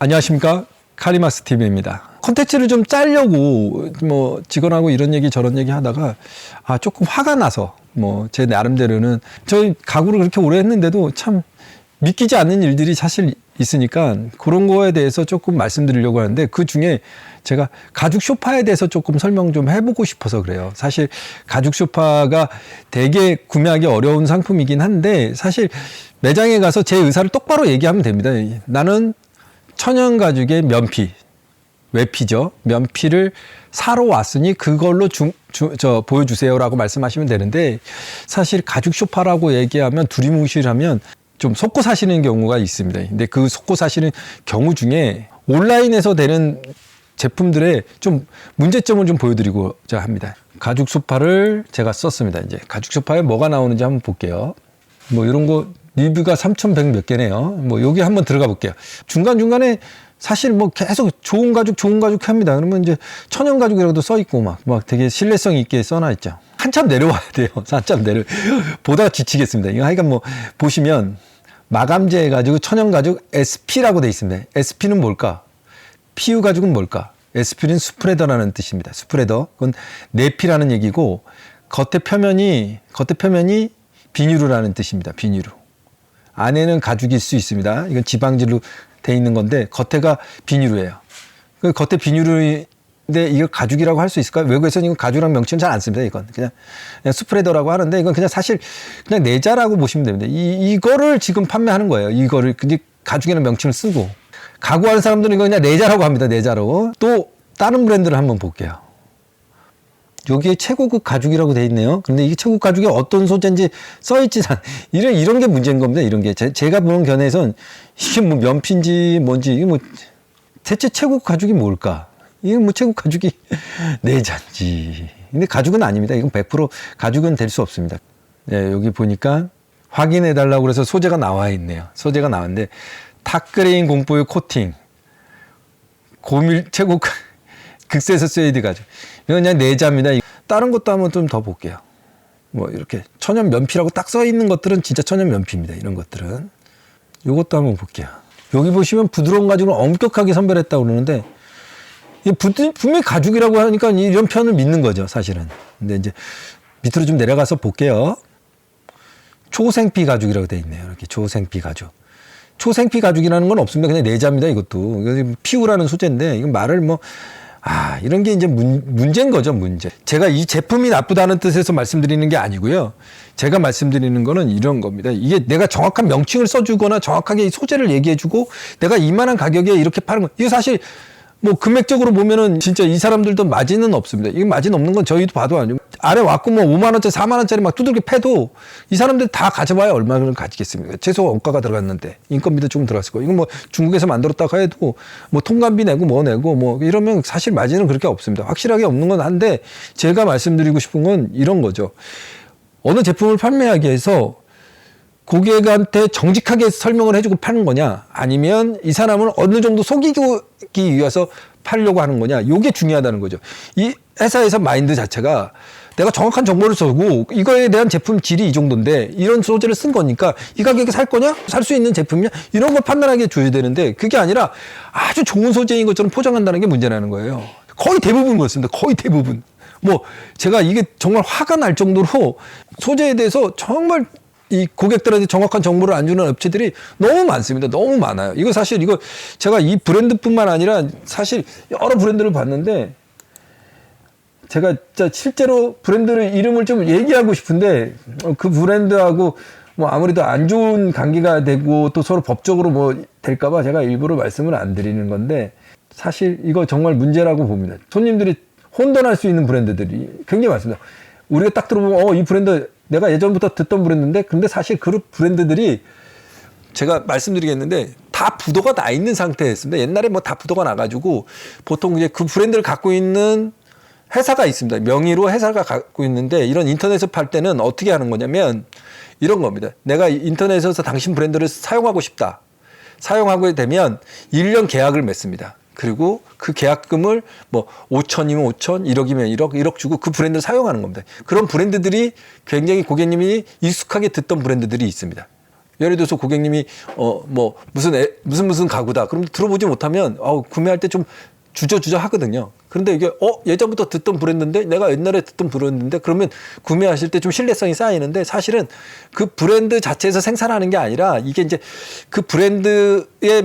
안녕하십니까, 카리마스 TV입니다. 콘텐츠를 좀 짜려고 뭐 직원하고 이런 얘기 저런 얘기 하다가 조금 화가 나서 제 나름대로는 저희 가구를 그렇게 오래 했는데도 참 믿기지 않는 일들이 사실 있으니까 그런 거에 대해서 조금 말씀드리려고 하는데, 그 중에 제가 가죽 소파에 대해서 조금 설명 좀 해보고 싶어서 그래요. 사실 가죽 소파가 되게 구매하기 어려운 상품이긴 한데, 사실 매장에 가서 제 의사를 똑바로 얘기하면 됩니다. 나는 천연 가죽의 면피, 외피죠. 면피를 사러 왔으니 그걸로 보여주세요라고 말씀하시면 되는데, 사실 가죽 소파라고 얘기하면 두리뭉실하면 좀 속고 사시는 경우가 있습니다. 근데 그 속고 사시는 경우 중에 온라인에서 되는 제품들의 좀 문제점을 좀 보여드리고자 합니다. 가죽 소파를 제가 썼습니다. 이제 가죽 소파에 뭐가 나오는지 한번 볼게요. 이런 거 리뷰가 3,100 몇 개네요. 여기 한번 들어가 볼게요. 중간중간에 사실 계속 좋은 가죽 합니다. 그러면 이제 천연 가죽이라고도 써 있고 막 되게 신뢰성 있게 써놔 있죠. 한참 내려와야 돼요. 보다가 지치겠습니다. 이거 하여간 보시면 마감재 해가지고 천연 가죽 SP라고 돼 있습니다. SP는 뭘까? PU 가죽은 뭘까? SP는 스프레더라는 뜻입니다. 스프레더. 그건 내피라는 얘기고, 겉에 표면이 비닐루라는 뜻입니다. 비닐루. 안에는 가죽일 수 있습니다. 이건 지방질로 돼 있는 건데 겉에가 비닐루예요. 그 겉에 비닐루인데 이거 가죽이라고 할 수 있을까요? 외국에서는 이건 가죽이라는 명칭은 잘 안 씁니다. 이건 그냥 스프레더라고 하는데, 이건 그냥 사실 그냥 내자라고 보시면 됩니다. 이거를 지금 판매하는 거예요. 이거를 근데 가죽이라는 명칭을 쓰고, 가구하는 사람들은 이거 그냥 내자라고 합니다. 내자로. 또 다른 브랜드를 한번 볼게요. 여기에 최고급 가죽이라고 돼 있네요. 근데 이게 최고급 가죽이 어떤 소재인지 써있지 이런 게 문제인 겁니다. 이런 게 제가 보는 견해에선 이게 면피인지 뭔지, 이게 대체 최고급 가죽이 뭘까? 이게 최고급 가죽이 내자인지. 근데 가죽은 아닙니다. 이건 100% 가죽은 될 수 없습니다. 네, 여기 보니까 확인해 달라고 그래서 소재가 나와 있네요. 소재가 나왔는데, 탁그레인 공포유 코팅, 고밀 최고급 극세사 쉐이드 가죽. 이건 그냥 내자입니다. 다른 것도 한번 좀 더 볼게요. 이렇게 천연 면피라고 딱 써 있는 것들은 진짜 천연 면피입니다. 이런 것들은. 이것도 한번 볼게요. 여기 보시면 부드러운 가죽을 엄격하게 선별했다고 그러는데, 분명히 가죽이라고 하니까 이런 편을 믿는 거죠, 사실은. 근데 이제 밑으로 좀 내려가서 볼게요. 초생피 가죽이라고 되어 있네요. 이렇게 초생피 가죽. 초생피 가죽이라는 건 없습니다. 그냥 내자입니다. 이것도. 피우라는 소재인데, 이건 말을 이런 게 이제 문제인 거죠, 문제. 제가 이 제품이 나쁘다는 뜻에서 말씀드리는 게 아니고요. 제가 말씀드리는 거는 이런 겁니다. 이게 내가 정확한 명칭을 써주거나 정확하게 소재를 얘기해주고 내가 이만한 가격에 이렇게 파는 거. 이거 사실 금액적으로 보면은 진짜 이 사람들도 마진은 없습니다. 이게 마진 없는 건 저희도 봐도 아니고, 아래 왔고 5만원짜리, 4만원짜리 막 두들겨 패도 이 사람들 다 가져봐야 얼마를 가지겠습니까? 최소 원가가 들어갔는데, 인건비도 조금 들어갔을 거고, 이건 중국에서 만들었다고 해도 통관비 내고 내고 이러면 사실 마진은 그렇게 없습니다. 확실하게 없는 건 한데, 제가 말씀드리고 싶은 건 이런 거죠. 어느 제품을 판매하기 위해서 고객한테 정직하게 설명을 해주고 파는 거냐, 아니면 이 사람을 어느 정도 속이기 위해서 팔려고 하는 거냐, 이게 중요하다는 거죠. 이 회사에서 마인드 자체가 내가 정확한 정보를 쓰고 이거에 대한 제품 질이 이 정도인데 이런 소재를 쓴 거니까 이 가격에 살 거냐, 살 수 있는 제품이냐, 이런 걸 판단하게 줘야 되는데, 그게 아니라 아주 좋은 소재인 것처럼 포장한다는 게 문제라는 거예요. 거의 대부분 그렇습니다. 거의 대부분. 제가 이게 정말 화가 날 정도로 소재에 대해서 정말 이 고객들한테 정확한 정보를 안 주는 업체들이 너무 많습니다. 너무 많아요. 이거 사실 제가 이 브랜드뿐만 아니라 사실 여러 브랜드를 봤는데, 제가 진짜 실제로 브랜드를 이름을 좀 얘기하고 싶은데 그 브랜드하고 아무래도 안 좋은 관계가 되고 또 서로 법적으로 될까봐 제가 일부러 말씀을 안 드리는 건데, 사실 이거 정말 문제라고 봅니다. 손님들이 혼돈할 수 있는 브랜드들이 굉장히 많습니다. 우리가 딱 들어보면 이 브랜드 내가 예전부터 듣던 브랜드인데, 근데 사실 그 브랜드들이 제가 말씀드리겠는데 다 부도가 나 있는 상태였습니다. 옛날에 다 부도가 나가지고 보통 이제 그 브랜드를 갖고 있는 회사가 있습니다. 명의로 회사가 갖고 있는데, 이런 인터넷에서 팔 때는 어떻게 하는 거냐면 이런 겁니다. 내가 인터넷에서 당신 브랜드를 사용하고 싶다. 사용하게 되면 1년 계약을 맺습니다. 그리고 그 계약금을 5천이면 5천, 1억이면 1억 주고 그 브랜드를 사용하는 겁니다. 그런 브랜드들이 굉장히 고객님이 익숙하게 듣던 브랜드들이 있습니다. 예를 들어서 고객님이 뭐 무슨 가구다. 그럼 들어보지 못하면 구매할 때 좀 주저주저 하거든요. 그런데 이게 예전부터 듣던 브랜드인데 내가 옛날에 듣던 브랜드인데 그러면 구매하실 때 좀 신뢰성이 쌓이는데 사실은 그 브랜드 자체에서 생산하는 게 아니라 이게 이제 그 브랜드의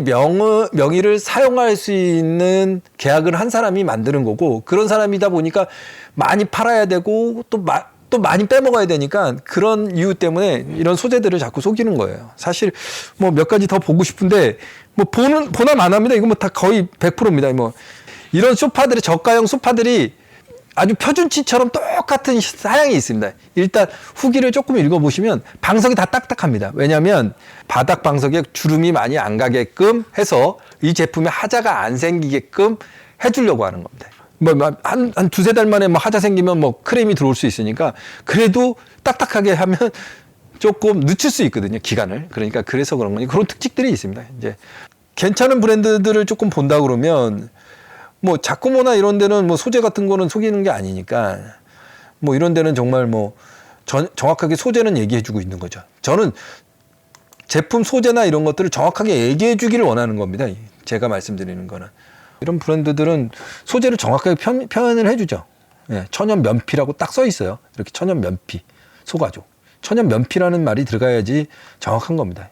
명의를 사용할 수 있는 계약을 한 사람이 만드는 거고 그런 사람이다 보니까 많이 팔아야 되고 또 많이 빼먹어야 되니까 그런 이유 때문에 이런 소재들을 자꾸 속이는 거예요. 사실 뭐 몇 가지 더 보고 싶은데 뭐 보나 마나입니다. 이거 뭐 다 거의 100%입니다. 뭐 이런 소파들이 저가형 소파들이 아주 표준치처럼 똑같은 사양이 있습니다. 일단 후기를 조금 읽어보시면 방석이 다 딱딱합니다. 왜냐하면 바닥 방석에 주름이 많이 안 가게끔 해서 이 제품에 하자가 안 생기게끔 해주려고 하는 겁니다. 한 두세 달 만에 뭐 하자 생기면 뭐 크레임이 들어올 수 있으니까 그래도 딱딱하게 하면 조금 늦출 수 있거든요, 기간을. 그러니까 그래서 그런 거니 그런 특징들이 있습니다. 이제 괜찮은 브랜드들을 조금 본다 그러면 뭐 자쿠모나 이런 데는 뭐 소재 같은 거는 속이는 게 아니니까 뭐 이런 데는 정말 뭐 정확하게 소재는 얘기해 주고 있는 거죠. 저는 제품 소재나 이런 것들을 정확하게 얘기해 주기를 원하는 겁니다. 제가 말씀드리는 거는. 이런 브랜드들은 소재를 정확하게 표현을 해주죠. 예, 천연 면피라고 딱 써 있어요. 이렇게 천연 면피, 소가죽. 천연 면피라는 말이 들어가야지 정확한 겁니다.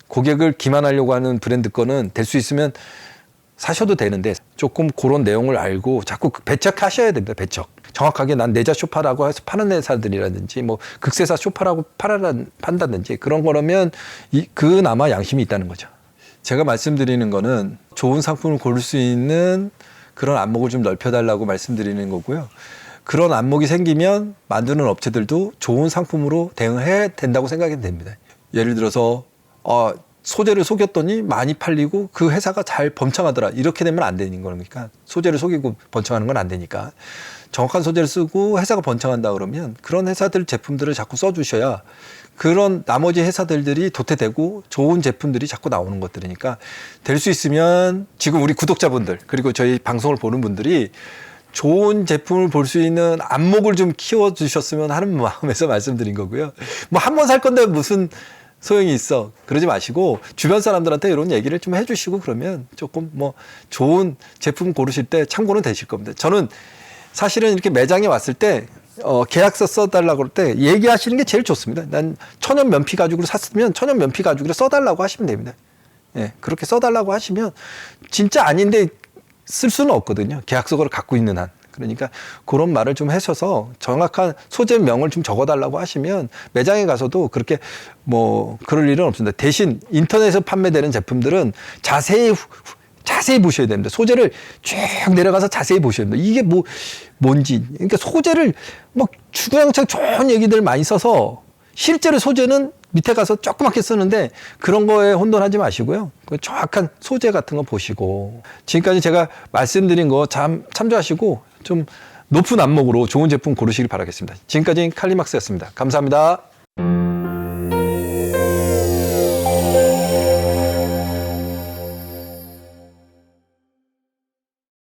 고객을 기만하려고 하는 브랜드 거는 될 수 있으면 사셔도 되는데 조금 그런 내용을 알고 자꾸 배척하셔야 됩니다. 배척. 정확하게 난 내자 쇼파라고 해서 파는 회사들이라든지 뭐 극세사 쇼파라고 판다든지 그런 거라면 그나마 양심이 있다는 거죠. 제가 말씀드리는 거는 좋은 상품을 고를 수 있는 그런 안목을 좀 넓혀달라고 말씀드리는 거고요. 그런 안목이 생기면 만드는 업체들도 좋은 상품으로 대응해야 된다고 생각이 됩니다. 예를 들어서 소재를 속였더니 많이 팔리고 그 회사가 잘 번창하더라. 이렇게 되면 안 되는 거니까 소재를 속이고 번창하는 건 안 되니까 정확한 소재를 쓰고 회사가 번창한다 그러면 그런 회사들 제품들을 자꾸 써주셔야 그런 나머지 회사들이 도태되고 좋은 제품들이 자꾸 나오는 것들이니까 될 수 있으면 지금 우리 구독자분들 그리고 저희 방송을 보는 분들이 좋은 제품을 볼 수 있는 안목을 좀 키워주셨으면 하는 마음에서 말씀드린 거고요. 뭐 한 번 살 건데 무슨 소용이 있어. 그러지 마시고 주변 사람들한테 이런 얘기를 좀 해주시고 그러면 조금 뭐 좋은 제품 고르실 때 참고는 되실 겁니다. 저는 사실은 이렇게 매장에 왔을 때 계약서 써달라고 그럴 때 얘기하시는 게 제일 좋습니다. 난 천연 면피 가죽으로 샀으면 천연 면피 가죽으로 써달라고 하시면 됩니다. 예, 그렇게 써달라고 하시면 진짜 아닌데 쓸 수는 없거든요. 계약서를 갖고 있는 한. 그러니까 그런 말을 좀 하셔서 정확한 소재명을 좀 적어달라고 하시면 매장에 가서도 그렇게 뭐 그럴 일은 없습니다. 대신 인터넷에서 판매되는 제품들은 자세히 보셔야 됩니다. 소재를 쭉 내려가서 자세히 보셔야 됩니다. 이게 뭔지. 그러니까 소재를 막 주구장창 좋은 얘기들 많이 써서 실제로 소재는 밑에 가서 조그맣게 쓰는데 그런 거에 혼돈하지 마시고요. 그 정확한 소재 같은 거 보시고 지금까지 제가 말씀드린 거 참조하시고 좀 높은 안목으로 좋은 제품 고르시길 바라겠습니다. 지금까지 칼리막스였습니다. 감사합니다.